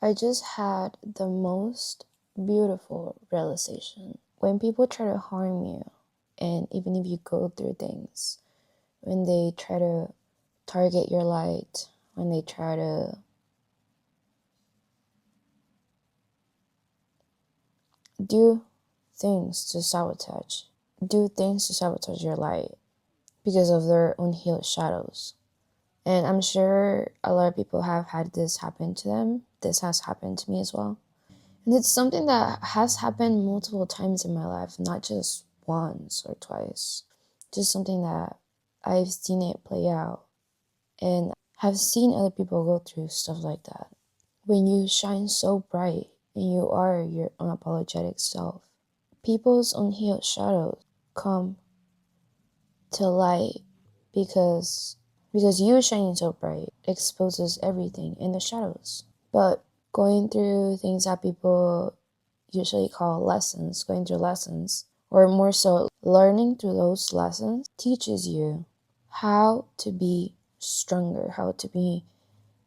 I just had the most beautiful realization. When people try to harm you, and even if you go through things, when they try to target your light, when they try to do things to sabotage, your light because of their unhealed shadows. And I'm sure a lot of people have had this happen to them. This has happened to me as well. And it's something that has happened multiple times in my life, not just once or twice. Just something that I've seen it play out and have seen other people go through stuff like that. When you shine so bright and you are your unapologetic self, people's unhealed shadows come to light because you shining so bright exposes everything in the shadows. But going through things that people usually call lessons, going through lessons, or more so learning through those lessons, teaches you how to be stronger, how to be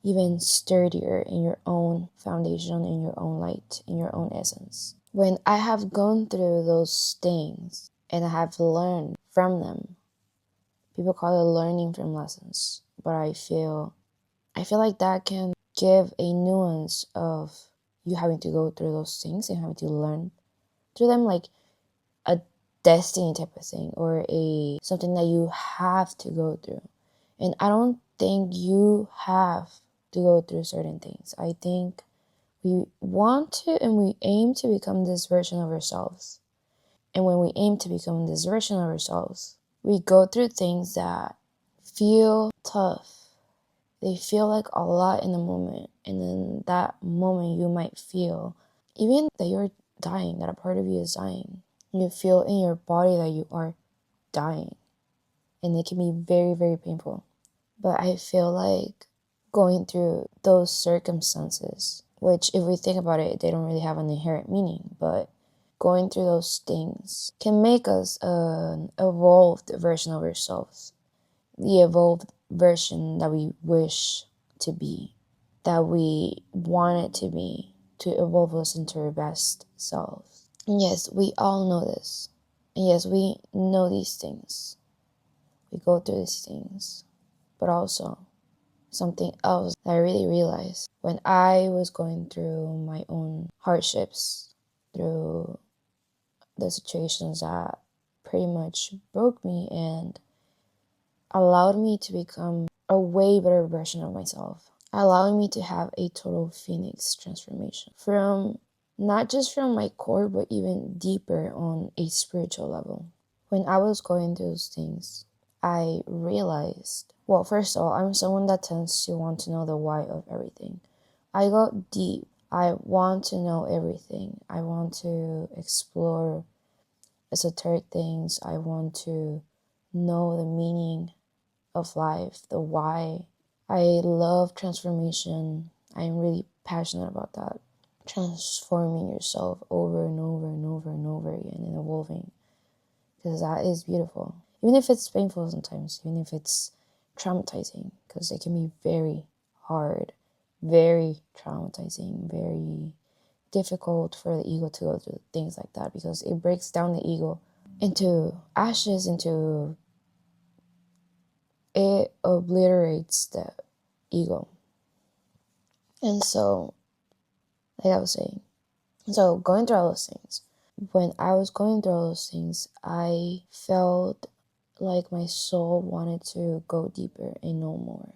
even sturdier in your own foundation, in your own light, in your own essence. When I have gone through those things and I have learned from them, people call it learning from lessons, but I feel like that can give a nuance of you having to go through those things and having to learn through them, like a destiny type of thing, or a something that you have to go through. And I don't think you have to go through certain things. I think we want to and we aim to become this version of ourselves. And when we aim to become this version of ourselves, we go through things that feel tough. They feel like a lot in the moment. And in that moment, you might feel even that you're dying, that a part of you is dying. You feel in your body that you are dying. And it can be very, very painful. But I feel like going through those circumstances, which if we think about it, they don't really have an inherent meaning, but going through those things can make us an evolved version of ourselves. The evolved version that we wish to be, that we want it to be, to evolve us into our best selves. And yes, we all know this. And yes, we know these things. We go through these things. But also, something else that I really realized when I was going through my own hardships, through the situations that pretty much broke me and allowed me to become a way better version of myself, allowing me to have a total phoenix transformation from not just from my core, but even deeper on a spiritual level. When I was going through those things, I realized, well, first of all, I'm someone that tends to want to know the why of everything. I got deep. I want to know everything. I want to explore esoteric things. I want to know the meaning of life, the why. I love transformation. I'm really passionate about that. Transforming yourself over and over and over and over again and evolving. Because that is beautiful. Even if it's painful sometimes, even if it's traumatizing, because it can be very hard, very traumatizing, very difficult for the ego to go through things like that, because it breaks down the ego into ashes, it obliterates the ego. And so, like I was saying, so going through all those things, when I was going through all those things, I felt like my soul wanted to go deeper and know more.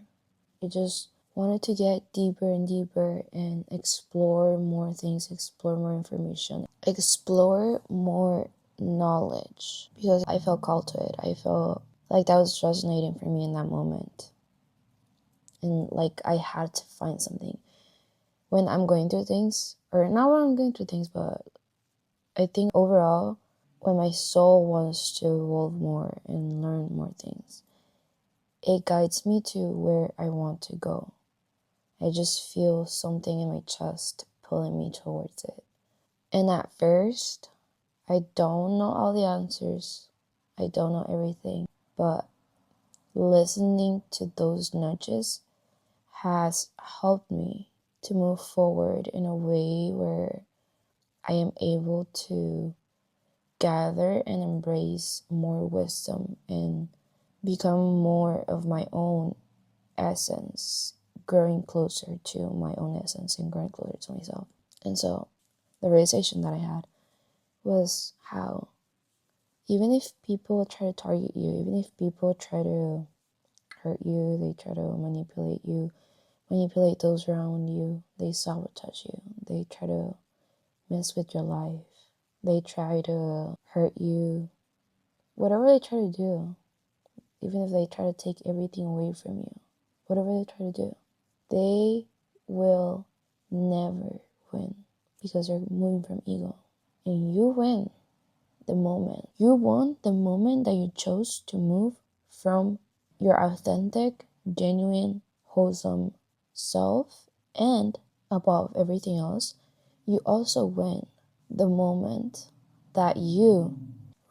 It just wanted to get deeper and deeper and explore more things, explore more information, explore more knowledge, because I felt called to it. I felt like that was resonating for me in that moment. And like I had to find something. When I'm going through things, or not when I'm going through things, but I think overall, when my soul wants to evolve more and learn more things, it guides me to where I want to go. I just feel something in my chest pulling me towards it. And at first, I don't know all the answers. I don't know everything. But listening to those nudges has helped me to move forward in a way where I am able to gather and embrace more wisdom and become more of my own essence, growing closer to my own essence and growing closer to myself. And so the realization that I had was how even if people try to target you, even if people try to hurt you, they try to manipulate those around you, they sabotage you, they try to mess with your life, they try to hurt you, whatever they try to do, even if they try to take everything away from you, whatever they try to do, they will never win because they're moving from ego. And you win the moment. You won the moment that you chose to move from your authentic, genuine, wholesome self. And above everything else, you also win the moment that you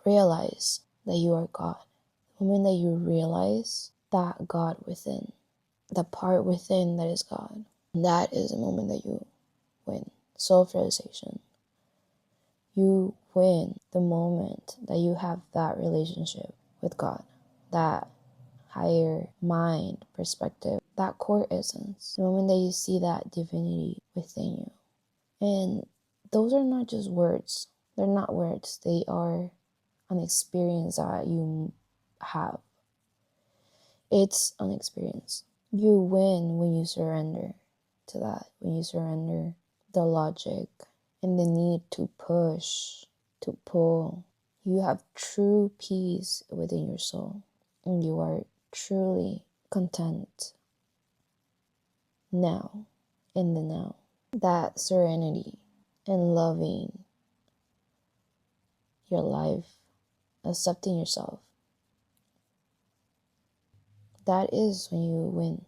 realize that you are God. The moment that you realize that God within, the part within that is God. That is the moment that you win. Self-realization. You win the moment that you have that relationship with God, that higher mind perspective, that core essence, the moment that you see that divinity within you. And those are not just words. They're not words. They are an experience that you have. It's an experience. You win when you surrender to that, when you surrender the logic and the need to push, to pull. You have true peace within your soul, and you are truly content now, in the now. That serenity and loving your life, accepting yourself, that is when you win.